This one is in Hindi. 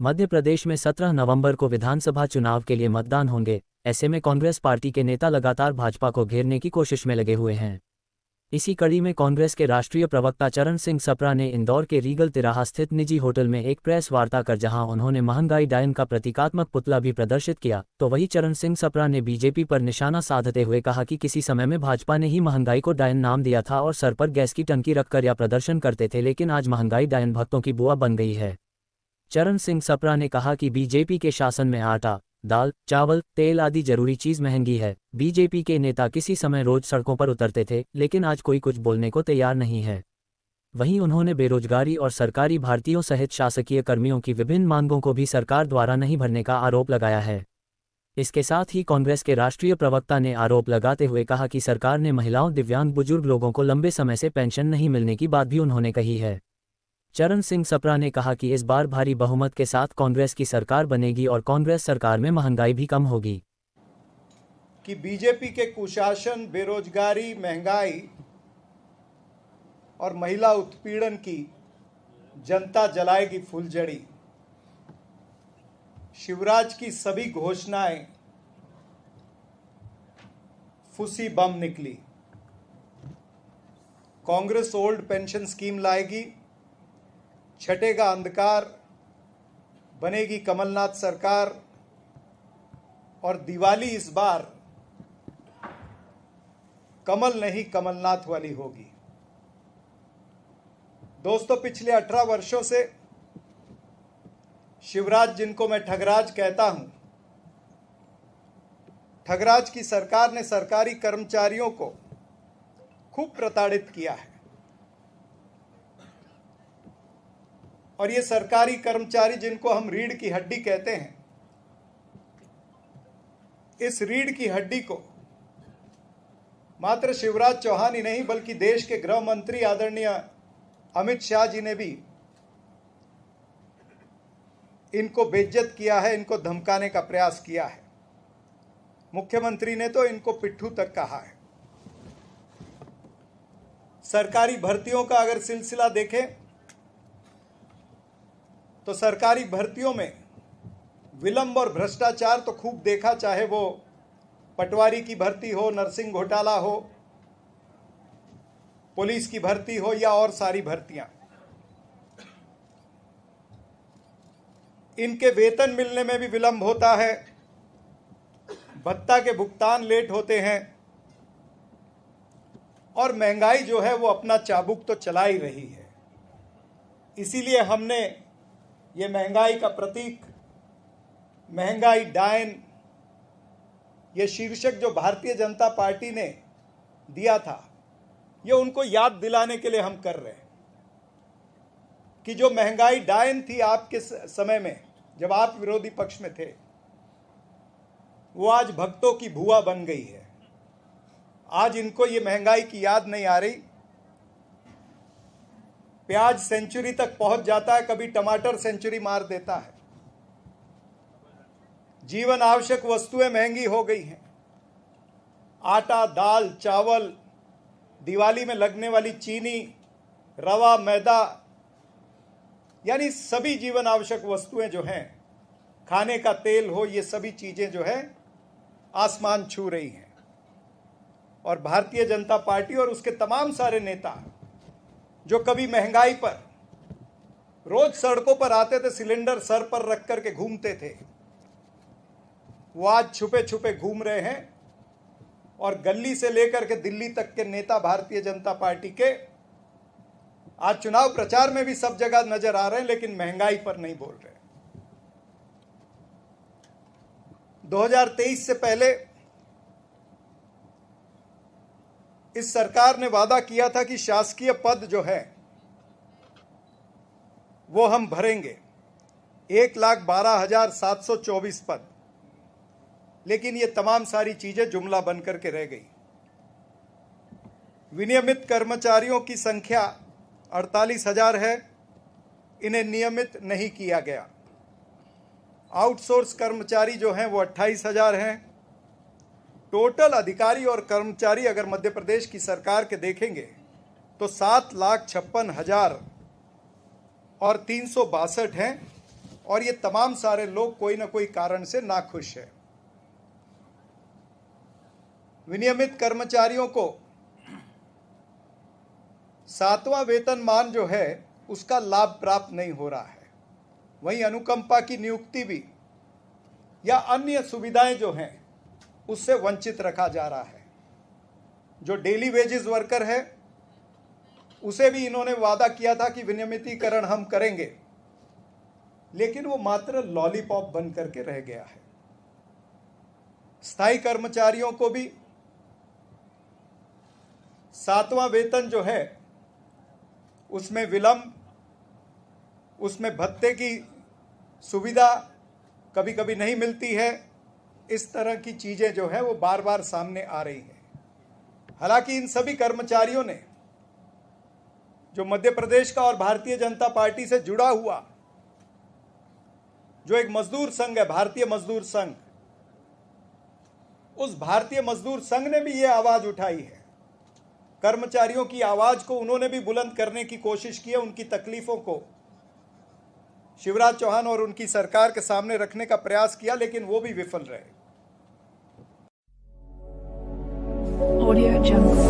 मध्य प्रदेश में 17 नवंबर को विधानसभा चुनाव के लिए मतदान होंगे। ऐसे में कांग्रेस पार्टी के नेता लगातार भाजपा को घेरने की कोशिश में लगे हुए हैं। इसी कड़ी में कांग्रेस के राष्ट्रीय प्रवक्ता चरण सिंह सप्रा ने इंदौर के रीगल तिराहा स्थित निजी होटल में एक प्रेस वार्ता कर जहां उन्होंने महंगाई डायन का प्रतीकात्मक पुतला भी प्रदर्शित किया, तो वहीं चरण सिंह सप्रा ने बीजेपी पर निशाना साधते हुए कहा कि किसी समय में भाजपा ने ही महंगाई को डायन नाम दिया था और सर पर गैस की टंकी रखकर या प्रदर्शन करते थे, लेकिन आज महंगाई डायन भक्तों की बुआ बन गई है। चरण सिंह सप्रा ने कहा कि बीजेपी के शासन में आटा, दाल, चावल, तेल आदि जरूरी चीज महंगी है। बीजेपी के नेता किसी समय रोज सड़कों पर उतरते थे, लेकिन आज कोई कुछ बोलने को तैयार नहीं है। वहीं उन्होंने बेरोजगारी और सरकारी भर्तियों सहित शासकीय कर्मियों की विभिन्न मांगों को भी सरकार द्वारा नहीं भरने का आरोप लगाया है। इसके साथ ही कांग्रेस के राष्ट्रीय प्रवक्ता ने आरोप लगाते हुए कहा कि सरकार ने महिलाओं, दिव्यांग, बुजुर्ग लोगों को लंबे समय से पेंशन नहीं मिलने की बात भी उन्होंने कही है। चरण सिंह सप्रा ने कहा कि इस बार भारी बहुमत के साथ कांग्रेस की सरकार बनेगी और कांग्रेस सरकार में महंगाई भी कम होगी। कि बीजेपी के कुशासन, बेरोजगारी, महंगाई और महिला उत्पीड़न की जनता जलाएगी फुलझड़ी। शिवराज की सभी घोषणाएं फुसी बम निकली। कांग्रेस ओल्ड पेंशन स्कीम लाएगी, छटेगा अंधकार, बनेगी कमलनाथ सरकार और दिवाली इस बार कमल नहीं कमलनाथ वाली होगी। दोस्तों, पिछले 18 वर्षों से शिवराज, जिनको मैं ठगराज कहता हूं, ठगराज की सरकार ने सरकारी कर्मचारियों को खूब प्रताड़ित किया है। और ये सरकारी कर्मचारी, जिनको हम रीढ़ की हड्डी कहते हैं, इस रीढ़ की हड्डी को मात्र शिवराज चौहान ही नहीं बल्कि देश के गृह मंत्री आदरणीय अमित शाह जी ने भी इनको बेइज्जत किया है, इनको धमकाने का प्रयास किया है। मुख्यमंत्री ने तो इनको पिट्ठू तक कहा है। सरकारी भर्तियों का अगर सिलसिला देखें तो सरकारी भर्तियों में विलंब और भ्रष्टाचार तो खूब देखा, चाहे वो पटवारी की भर्ती हो, नर्सिंग घोटाला हो, पुलिस की भर्ती हो या और सारी भर्तियां। इनके वेतन मिलने में भी विलंब होता है, भत्ता के भुगतान लेट होते हैं और महंगाई जो है वो अपना चाबुक तो चला ही रही है। इसीलिए हमने ये महंगाई का प्रतीक, महंगाई डायन, ये शीर्षक जो भारतीय जनता पार्टी ने दिया था, ये उनको याद दिलाने के लिए हम कर रहे हैं कि जो महंगाई डायन थी आपके समय में, जब आप विरोधी पक्ष में थे, वो आज भक्तों की भुआ बन गई है। आज इनको ये महंगाई की याद नहीं आ रही। प्याज सेंचुरी तक पहुंच जाता है, कभी टमाटर सेंचुरी मार देता है। जीवन आवश्यक वस्तुएं महंगी हो गई हैं। आटा, दाल, चावल, दिवाली में लगने वाली चीनी, रवा, मैदा, यानी सभी जीवन आवश्यक वस्तुएं जो हैं, खाने का तेल हो, ये सभी चीजें जो है आसमान छू रही हैं। और भारतीय जनता पार्टी और उसके तमाम सारे नेता जो कभी महंगाई पर रोज सड़कों पर आते थे, सिलेंडर सर पर रख करके घूमते थे, वो आज छुपे छुपे घूम रहे हैं। और गली से लेकर के दिल्ली तक के नेता भारतीय जनता पार्टी के आज चुनाव प्रचार में भी सब जगह नजर आ रहे हैं, लेकिन महंगाई पर नहीं बोल रहे। 2023 से पहले इस सरकार ने वादा किया था कि शासकीय पद जो है वो हम भरेंगे, 1,12,724 पद, लेकिन ये तमाम सारी चीजें जुमला बनकर के रह गई। विनियमित कर्मचारियों की संख्या 48,000 है, इन्हें नियमित नहीं किया गया। आउटसोर्स कर्मचारी जो हैं वो 28,000 हैं। टोटल अधिकारी और कर्मचारी अगर मध्य प्रदेश की सरकार के देखेंगे तो 7,56,000 और 362 हैं। और ये तमाम सारे लोग कोई ना कोई कारण से नाखुश है। विनियमित कर्मचारियों को 7वां वेतनमान जो है उसका लाभ प्राप्त नहीं हो रहा है। वहीं अनुकंपा की नियुक्ति भी या अन्य सुविधाएं जो हैं उससे वंचित रखा जा रहा है। जो डेली वेजेस वर्कर है उसे भी इन्होंने वादा किया था कि विनियमितीकरण हम करेंगे, लेकिन वो मात्र लॉलीपॉप बन करके रह गया है। स्थायी कर्मचारियों को भी 7वां वेतन जो है उसमें विलंब, उसमें भत्ते की सुविधा कभी कभी नहीं मिलती है। इस तरह की चीजें जो है वो बार बार सामने आ रही हैं। हालांकि इन सभी कर्मचारियों ने जो मध्य प्रदेश का और भारतीय जनता पार्टी से जुड़ा हुआ जो एक मजदूर संघ है, भारतीय मजदूर संघ, उस भारतीय मजदूर संघ ने भी ये आवाज उठाई है। कर्मचारियों की आवाज को उन्होंने भी बुलंद करने की कोशिश की है, उनकी तकलीफों को शिवराज चौहान और उनकी सरकार के सामने रखने का प्रयास किया, लेकिन वो भी विफल रहे। Audio Jungle.